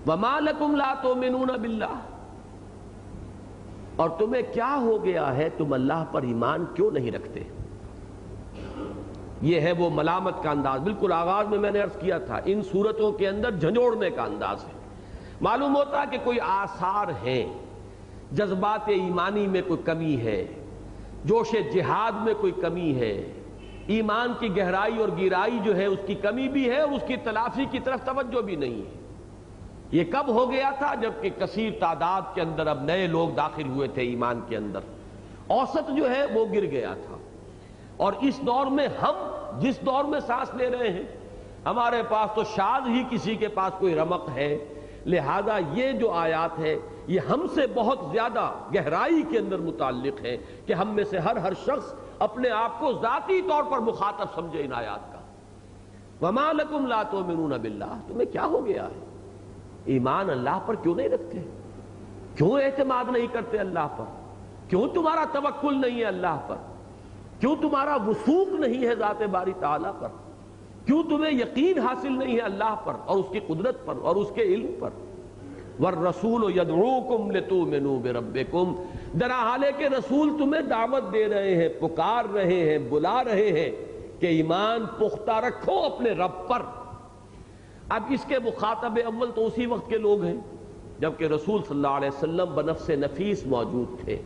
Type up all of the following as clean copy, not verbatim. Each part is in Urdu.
وما لکم لا تؤمنون باللہ، اور تمہیں کیا ہو گیا ہے تم اللہ پر ایمان کیوں نہیں رکھتے؟ یہ ہے وہ ملامت کا انداز، بالکل آغاز میں نے عرض کیا تھا ان صورتوں کے اندر جھنجھوڑنے کا انداز ہے۔ معلوم ہوتا ہے کہ کوئی آثار ہیں، جذبات ایمانی میں کوئی کمی ہے، جوش جہاد میں کوئی کمی ہے، ایمان کی گہرائی اور گہرائی جو ہے اس کی کمی بھی ہے اور اس کی تلافی کی طرف توجہ بھی نہیں ہے۔ یہ کب ہو گیا تھا؟ جبکہ کثیر تعداد کے اندر اب نئے لوگ داخل ہوئے تھے ایمان کے اندر، اوسط جو ہے وہ گر گیا تھا۔ اور اس دور میں ہم جس دور میں سانس لے رہے ہیں، ہمارے پاس تو شاید ہی کسی کے پاس کوئی رمق ہے، لہذا یہ جو آیات ہے یہ ہم سے بہت زیادہ گہرائی کے اندر متعلق ہے کہ ہم میں سے ہر شخص اپنے آپ کو ذاتی طور پر مخاطب سمجھے ان آیات کا۔ وما لکم لا تؤمنون باللہ، تمہیں کیا ہو گیا ہے؟ ایمان اللہ پر کیوں نہیں رکھتے؟ کیوں اعتماد نہیں کرتے اللہ پر؟ کیوں تمہارا توکل نہیں ہے اللہ پر؟ کیوں تمہارا وثوق نہیں ہے ذات باری تعالیٰ پر؟ کیوں تمہیں یقین حاصل نہیں ہے اللہ پر اور اس کی قدرت پر اور اس کے علم پر؟ والرسول یدعوکم لتؤمنوا بربکم، در حالے کہ رسول تمہیں دعوت دے رہے ہیں، پکار رہے ہیں، بلا رہے ہیں کہ ایمان پختہ رکھو اپنے رب پر۔ اب اس کے مخاطب اول تو اسی وقت کے لوگ ہیں جبکہ رسول صلی اللہ علیہ وسلم بنفس نفیس موجود تھے،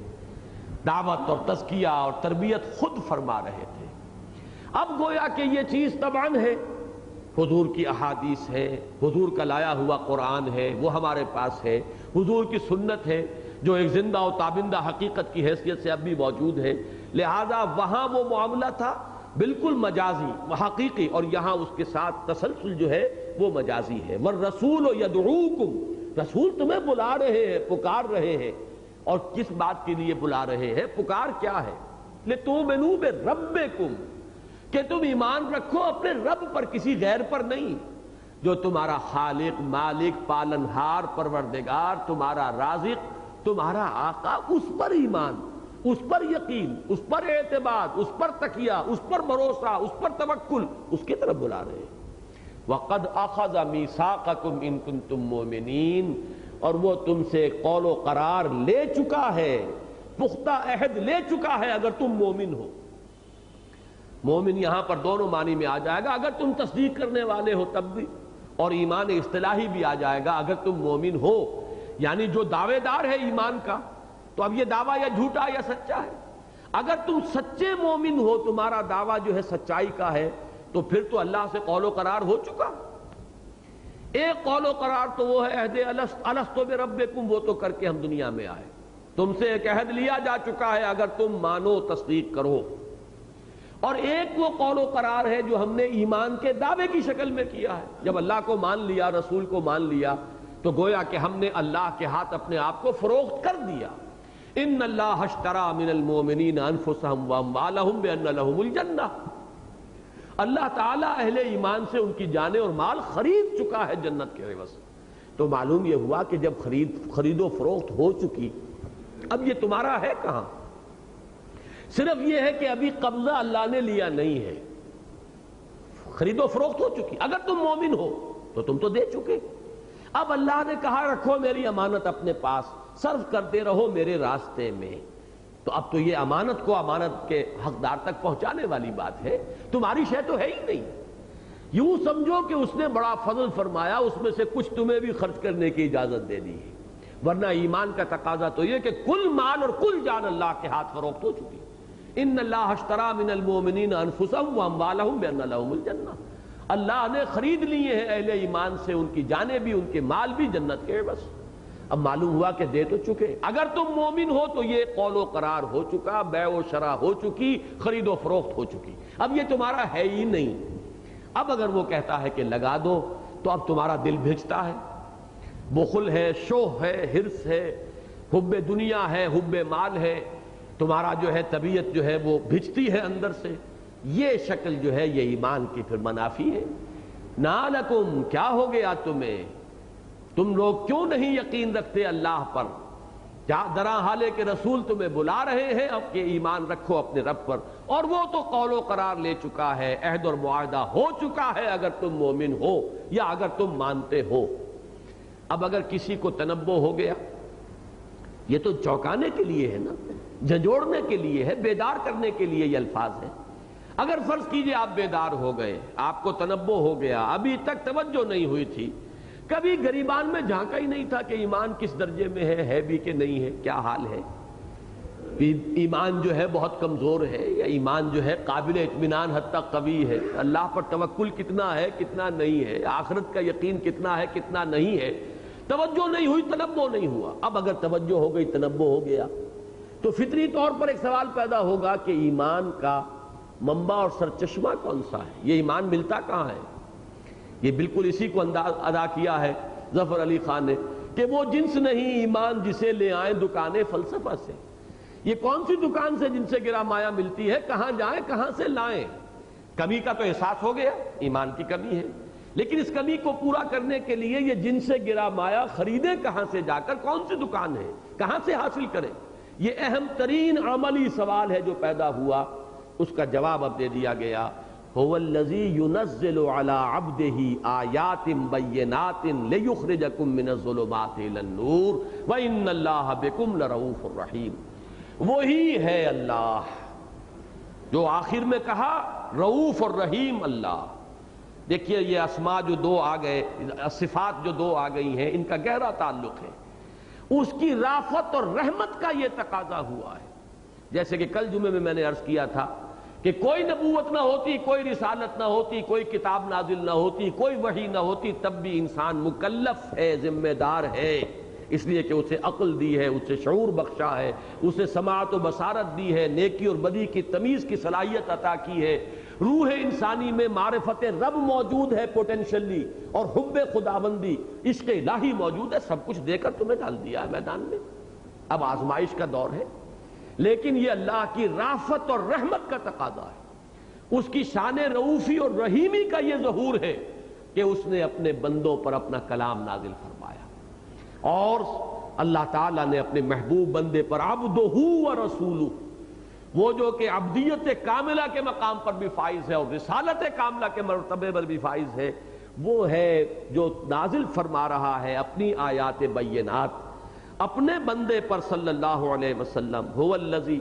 دعوت اور تزکیہ اور تربیت خود فرما رہے تھے۔ اب گویا کہ یہ چیز طبعاً ہے، حضور کی احادیث ہے، حضور کا لایا ہوا قرآن ہے، وہ ہمارے پاس ہے، حضور کی سنت ہے جو ایک زندہ و تابندہ حقیقت کی حیثیت سے اب بھی موجود ہے، لہذا وہاں وہ معاملہ تھا بالکل مجازی و حقیقی، اور یہاں اس کے ساتھ تسلسل جو ہے وہ مجازی ہے۔ والرسول یدعوکم، رسول تمہیں بلا رہے ہیں، پکار رہے ہیں، اور کس بات کے لیے بلا رہے ہیں؟ پکار کیا ہے؟ لتؤمنوا بربکم، کہ تم ایمان رکھو اپنے رب پر، کسی غیر پر نہیں، جو تمہارا خالق، مالک، پالنہار، پروردگار، تمہارا رازق، تمہارا آقا، اس پر ایمان، اس پر یقین، اس پر اعتماد، اس پر تکیہ، اس پر بھروسہ، اس پر توکل، اس کی طرف بلا رہے ہیں۔ وَقَدْ أَخَذَ مِيثَاقَكُمْ إِن كُنتُم مُّؤْمِنِينَ، اور وہ تم سے قول و قرار لے چکا ہے، پختہ عہد لے چکا ہے اگر تم مومن ہو۔ مومن یہاں پر دونوں معنی میں آ جائے گا، اگر تم تصدیق کرنے والے ہو تب بھی، اور ایمان اصطلاحی بھی آ جائے گا اگر تم مومن ہو، یعنی جو دعوے دار ہے ایمان کا، تو اب یہ دعویٰ یا جھوٹا یا سچا ہے۔ اگر تم سچے مومن ہو، تمہارا دعویٰ جو ہے سچائی کا ہے، تو پھر تو اللہ سے قول و قرار ہو چکا۔ ایک قول و قرار تو وہ ہے عہد الست بربکم، وہ تو کر کے ہم دنیا میں آئے، تم سے ایک عہد لیا جا چکا ہے اگر تم مانو، تصدیق کرو۔ اور ایک وہ قول و قرار ہے جو ہم نے ایمان کے دعوے کی شکل میں کیا ہے، جب اللہ کو مان لیا، رسول کو مان لیا، تو گویا کہ ہم نے اللہ کے ہاتھ اپنے آپ کو فروخت کر دیا۔ ان اللہ اشتری من المؤمنین انفسهم واموالهم بان لهم الجنہ، اللہ تعالیٰ اہل ایمان سے ان کی جانیں اور مال خرید چکا ہے جنت کے عوض۔ تو معلوم یہ ہوا کہ جب خرید و فروخت ہو چکی، اب یہ تمہارا ہے کہاں؟ صرف یہ ہے کہ ابھی قبضہ اللہ نے لیا نہیں ہے، خرید و فروخت ہو چکی۔ اگر تم مومن ہو تو تم تو دے چکے، اب اللہ نے کہا رکھو میری امانت اپنے پاس، صرف کرتے رہو میرے راستے میں، تو اب تو یہ امانت کو امانت کے حقدار تک پہنچانے والی بات ہے، تمہاری شے تو ہے ہی نہیں۔ یوں سمجھو کہ اس نے بڑا فضل فرمایا، اس میں سے کچھ تمہیں بھی خرچ کرنے کی اجازت دے دی ہے، ورنہ ایمان کا تقاضا تو یہ کہ کل مال اور کل جان اللہ کے ہاتھ فروخت ہو چکی۔ ان اللہ اشتری من المؤمنین انفسهم واموالهم بان لهم الجنہ، اللہ نے خرید لیے ہیں اہل ایمان سے ان کی جانیں بھی، ان کے مال بھی جنت کے عوض۔ اب معلوم ہوا کہ دے تو چکے، اگر تم مومن ہو تو یہ قول و قرار ہو چکا، بیع و شرع ہو چکی، خرید و فروخت ہو چکی، اب یہ تمہارا ہے ہی نہیں۔ اب اگر وہ کہتا ہے کہ لگا دو، تو اب تمہارا دل بھجتا ہے، بخل ہے، شوہ ہے، حرص ہے، حب دنیا ہے، حب مال ہے، تمہارا جو ہے طبیعت جو ہے وہ بھجتی ہے اندر سے، یہ شکل جو ہے یہ ایمان کی پھر منافی ہے۔ نالکم، کیا ہو گیا تمہیں؟ تم لوگ کیوں نہیں یقین رکھتے اللہ پر؟ درا حالے کہ رسول تمہیں بلا رہے ہیں اب کہ ایمان رکھو اپنے رب پر، اور وہ تو قول و قرار لے چکا ہے، عہد اور معاہدہ ہو چکا ہے اگر تم مومن ہو یا اگر تم مانتے ہو۔ اب اگر کسی کو تنبؤ ہو گیا، یہ تو چونکانے کے لیے ہے نا، جھنجھوڑنے کے لیے ہے، بیدار کرنے کے لیے یہ الفاظ ہیں۔ اگر فرض کیجئے آپ بیدار ہو گئے، آپ کو تنبؤ ہو گیا، ابھی تک توجہ نہیں ہوئی تھی، کبھی گریبان میں جھانکا ہی نہیں تھا کہ ایمان کس درجے میں ہے بھی کہ نہیں ہے، کیا حال ہے، ایمان جو ہے بہت کمزور ہے یا ایمان جو ہے قابل اطمینان حد تک قوی ہے، اللہ پر توکل کتنا ہے کتنا نہیں ہے، آخرت کا یقین کتنا ہے کتنا نہیں ہے، توجہ نہیں ہوئی، تنبؤ نہیں ہوا۔ اب اگر توجہ ہو گئی، تنبؤ ہو گیا، تو فطری طور پر ایک سوال پیدا ہوگا کہ ایمان کا منبع اور سرچشمہ کون سا ہے، یہ ایمان ملتا کہاں ہے؟ یہ بالکل اسی کو ادا کیا ہے ظفر علی خان نے کہ وہ جنس نہیں ایمان جسے لے آئیں دکانیں فلسفہ سے۔ یہ کون سی دکان سے جن سے گرا مایا ملتی ہے، کہاں جائیں کہاں سے لائیں؟ کمی کا تو احساس ہو گیا، ایمان کی کمی ہے، لیکن اس کمی کو پورا کرنے کے لیے یہ جن سے گرا مایا خریدیں کہاں سے جا کر، کون سی دکان ہے، کہاں سے حاصل کریں؟ یہ اہم ترین عملی سوال ہے جو پیدا ہوا، اس کا جواب اب دے دیا گیا۔ هو الذی ينزل على عبده آیات بینات لیخرجکم من الظلمات الى النور وان اللہ بکم لرؤوف الرحیم۔ وہی ہے اللہ جو آخر میں کہا رؤوف الرحیم اللہ۔ دیکھیے یہ اسماء جو دو آ گئے، صفات جو دو آ گئی ہیں، ان کا گہرا تعلق ہے، اس کی رافت اور رحمت کا یہ تقاضا ہوا ہے۔ جیسے کہ کل جمعے میں نے عرض کیا تھا کہ کوئی نبوت نہ ہوتی، کوئی رسالت نہ ہوتی، کوئی کتاب نازل نہ ہوتی، کوئی وحی نہ ہوتی، تب بھی انسان مکلف ہے، ذمہ دار ہے، اس لیے کہ اسے عقل دی ہے، اسے شعور بخشا ہے، اسے سماعت و بصارت دی ہے، نیکی اور بدی کی تمیز کی صلاحیت عطا کی ہے، روح انسانی میں معرفت رب موجود ہے پوٹینشلی، اور حب خداوندی عشق الہی موجود ہے، سب کچھ دے کر تمہیں ڈال دیا ہے میدان میں۔ اب آزمائش کا دور ہے، لیکن یہ اللہ کی رافت اور رحمت کا تقاضا ہے، اس کی شان رؤوفی اور رحیمی کا یہ ظہور ہے کہ اس نے اپنے بندوں پر اپنا کلام نازل فرمایا، اور اللہ تعالیٰ نے اپنے محبوب بندے پر عبدہ و رسولہ، وہ جو کہ عبدیت کاملہ کے مقام پر بھی فائز ہے اور رسالت کاملہ کے مرتبے پر بھی فائز ہے، وہ ہے جو نازل فرما رہا ہے اپنی آیات بینات اپنے بندے پر صلی اللہ علیہ وسلم۔ هو الذی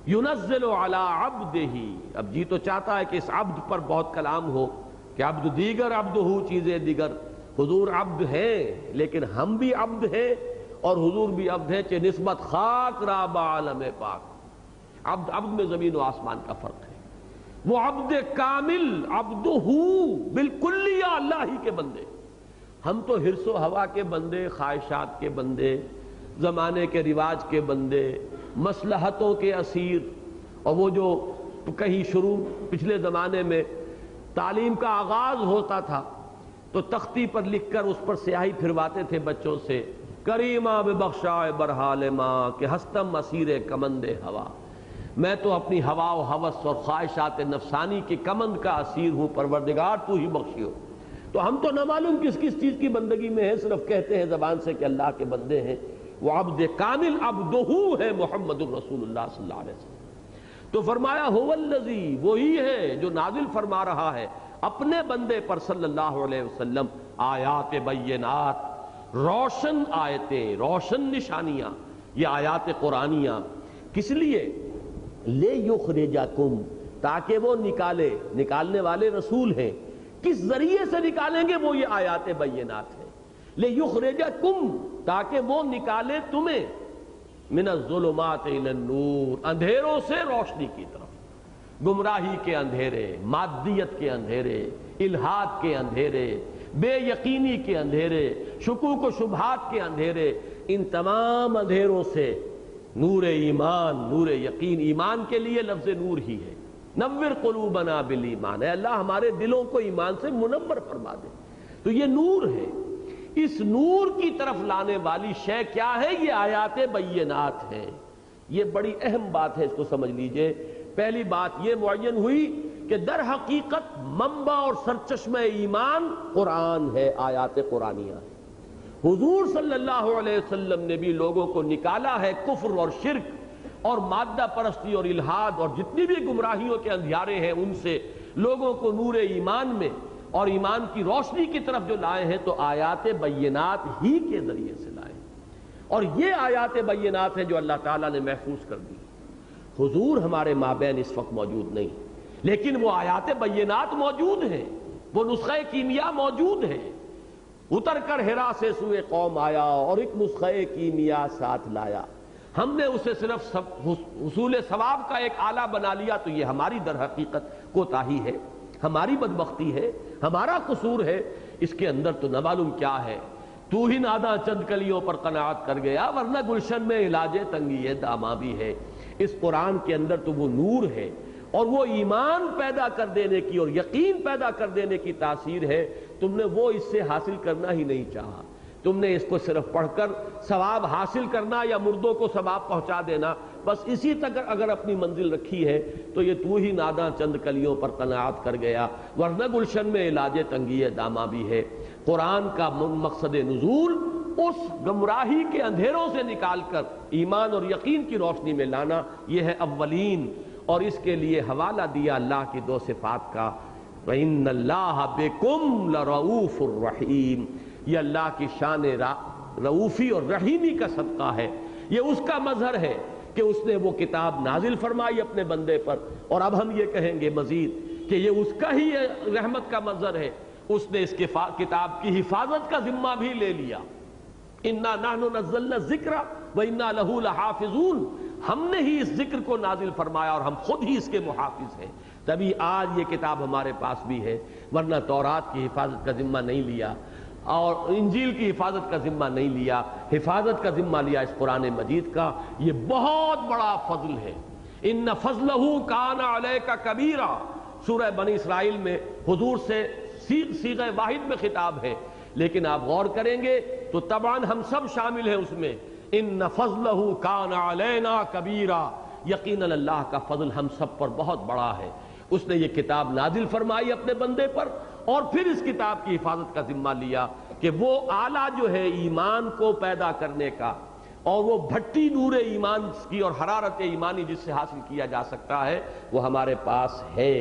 ينزل علی عبدہ، اب جی تو چاہتا ہے کہ اس عبد پر بہت کلام ہو کہ عبد دیگر عبدہ چیزیں دیگر، حضور عبد ہیں لیکن ہم بھی عبد ہیں اور حضور بھی عبد ہیں، چہ نسبت خاک را بعالم پاک۔ عبد میں زمین و آسمان کا فرق ہے، وہ عبد کامل، عبدہ بالکلیہ اللہ ہی کے بندے، ہم تو حرص و ہوا کے بندے، خواہشات کے بندے، زمانے کے رواج کے بندے، مصلحتوں کے اسیر، اور وہ جو کہیں شروع پچھلے زمانے میں تعلیم کا آغاز ہوتا تھا تو تختی پر لکھ کر اس پر سیاہی پھرواتے تھے بچوں سے، کریمہ ببخشائے برحال ماں کہ ہستم اسیر کمند ہوا، میں تو اپنی ہوا و ہوس اور خواہشات نفسانی کی کمند کا اسیر ہوں، پروردگار تو ہی بخشیو۔ تو ہم تو نہ معلوم کس کس چیز کی بندگی میں ہیں، صرف کہتے ہیں زبان سے کہ اللہ کے بندے ہیں۔ وہ عبد کامل عبدہ ہے محمد الرسول اللہ صلی اللہ علیہ وسلم۔ تو فرمایا هو الذی، وہی ہے جو نازل فرما رہا ہے اپنے بندے پر صلی اللہ علیہ وسلم آیات بینات، روشن آیتیں، روشن نشانیاں، یہ آیات قرآنیاں کس لیے؟ لے یخرجکم، تاکہ وہ نکالنے والے رسول ہیں، کس ذریعے سے نکالیں گے؟ وہ یہ آیات بینات ہیں، لیخرجکم، تاکہ وہ نکالے تمہیں، من الظلمات الی النور، اندھیروں سے روشنی کی طرف، گمراہی کے اندھیرے، مادیت کے اندھیرے، الحاد کے اندھیرے، بے یقینی کے اندھیرے، شکوک و شبہات کے اندھیرے، ان تمام اندھیروں سے نور ایمان، نور یقین، ایمان کے لیے لفظ نور ہی ہے، نور قلوبنا بالایمان، اے اللہ ہمارے دلوں کو ایمان سے منور فرما دے۔ تو یہ نور ہے، اس نور کی طرف لانے والی شے کیا ہے؟ یہ آیات بینات ہیں۔ یہ بڑی اہم بات ہے، اس کو سمجھ لیجئے۔ پہلی بات یہ معین ہوئی کہ در حقیقت منبع اور سرچشمہ ایمان قرآن ہے، آیات قرآنیہ ہے۔ حضور صلی اللہ علیہ وسلم نے بھی لوگوں کو نکالا ہے کفر اور شرک اور مادہ پرستی اور الحاد اور جتنی بھی گمراہیوں کے اندھیارے ہیں ان سے، لوگوں کو نور ایمان میں اور ایمان کی روشنی کی طرف جو لائے ہیں تو آیات بینات ہی کے ذریعے سے لائے، اور یہ آیات بینات ہیں جو اللہ تعالیٰ نے محفوظ کر دی۔ حضور ہمارے مابین اس وقت موجود نہیں، لیکن وہ آیات بینات موجود ہیں، وہ نسخہ کیمیا موجود ہے۔ اتر کر ہرا سے سوئے قوم آیا اور ایک نسخہ کیمیا ساتھ لایا۔ ہم نے اسے صرف حصول ثواب کا ایک آلہ بنا لیا تو یہ ہماری در حقیقت کوتاہی ہے، ہماری بدبختی ہے، ہمارا قصور ہے۔ اس کے اندر تو نہ معلوم کیا ہے۔ تو ہی ناداں چند کلیوں پر قناعت کر گیا، ورنہ گلشن میں علاج تنگی داماں بھی ہے۔ اس قرآن کے اندر تو وہ نور ہے اور وہ ایمان پیدا کر دینے کی اور یقین پیدا کر دینے کی تاثیر ہے۔ تم نے وہ اس سے حاصل کرنا ہی نہیں چاہا، تم نے اس کو صرف پڑھ کر ثواب حاصل کرنا یا مردوں کو ثواب پہنچا دینا، بس اسی تک اگر اپنی منزل رکھی ہے تو یہ تو ہی ناداں چند کلیوں پر قناعت کر گیا، ورنہ گلشن میں علاج تنگی داماں بھی ہے۔ قرآن کا مقصد نزول اس گمراہی کے اندھیروں سے نکال کر ایمان اور یقین کی روشنی میں لانا، یہ ہے اولین، اور اس کے لیے حوالہ دیا اللہ کی دو صفات کا، وَإِنَّ اللَّهَ بِكُمْ لَرَؤُوفٌ الرَّحِيمٌ۔ یہ اللہ کی شان رؤوفی اور رحیمی کا صدقہ ہے، یہ اس کا مظہر ہے کہ اس نے وہ کتاب نازل فرمائی اپنے بندے پر، اور اب ہم یہ کہیں گے مزید کہ یہ اس کا ہی رحمت کا مظہر ہے۔ اس نے اس کتاب کی حفاظت کا ذمہ بھی لے لیا، اِنَّا نَحْنُ نَزَّلْنَا الذِّكْرَ وَإِنَّا لَهُ لَحَافِظُونَ۔ ہم نے ہی اس ذکر کو نازل فرمایا اور ہم خود ہی اس کے محافظ ہیں، تبھی آج یہ کتاب ہمارے پاس بھی ہے، ورنہ تورات کی حفاظت کا ذمہ نہیں لیا اور انجیل کی حفاظت کا ذمہ نہیں لیا، حفاظت کا ذمہ لیا اس قرآن مجید کا۔ یہ بہت بڑا فضل ہے۔ ان فضلہ کان علیک کبیرا، سورہ بنی اسرائیل میں حضور سے صیغہ واحد میں خطاب ہے، لیکن آپ غور کریں گے تو طبعاً ہم سب شامل ہیں اس میں۔ ان فضلہ کان علینا کبیرا، یقیناً اللہ کا فضل ہم سب پر بہت بڑا ہے۔ اس نے یہ کتاب نازل فرمائی اپنے بندے پر، اور پھر اس کتاب کی حفاظت کا ذمہ لیا کہ وہ آلہ جو ہے ایمان کو پیدا کرنے کا، اور وہ بھٹی نور ایمان کی اور حرارت ایمانی جس سے حاصل کیا جا سکتا ہے، وہ ہمارے پاس ہے۔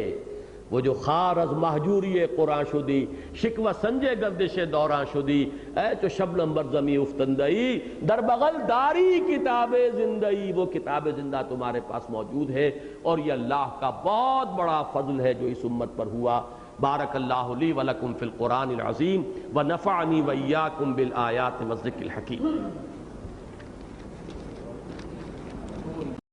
وہ جو خار از محجوری قرآن شدی، شکوہ سنجے گردش دوراں شدی، اے تو شبنم بر زمیں افتندئی، در بغل داری کتاب زندئی، وہ کتاب زندہ تمہارے پاس موجود ہے، اور یہ اللہ کا بہت بڑا فضل ہے جو اس امت پر ہوا۔ بارک اللہ لی ولکم فی القرآن العظیم ونفعنی وإیاکم بالآیات والذکر الحکیم۔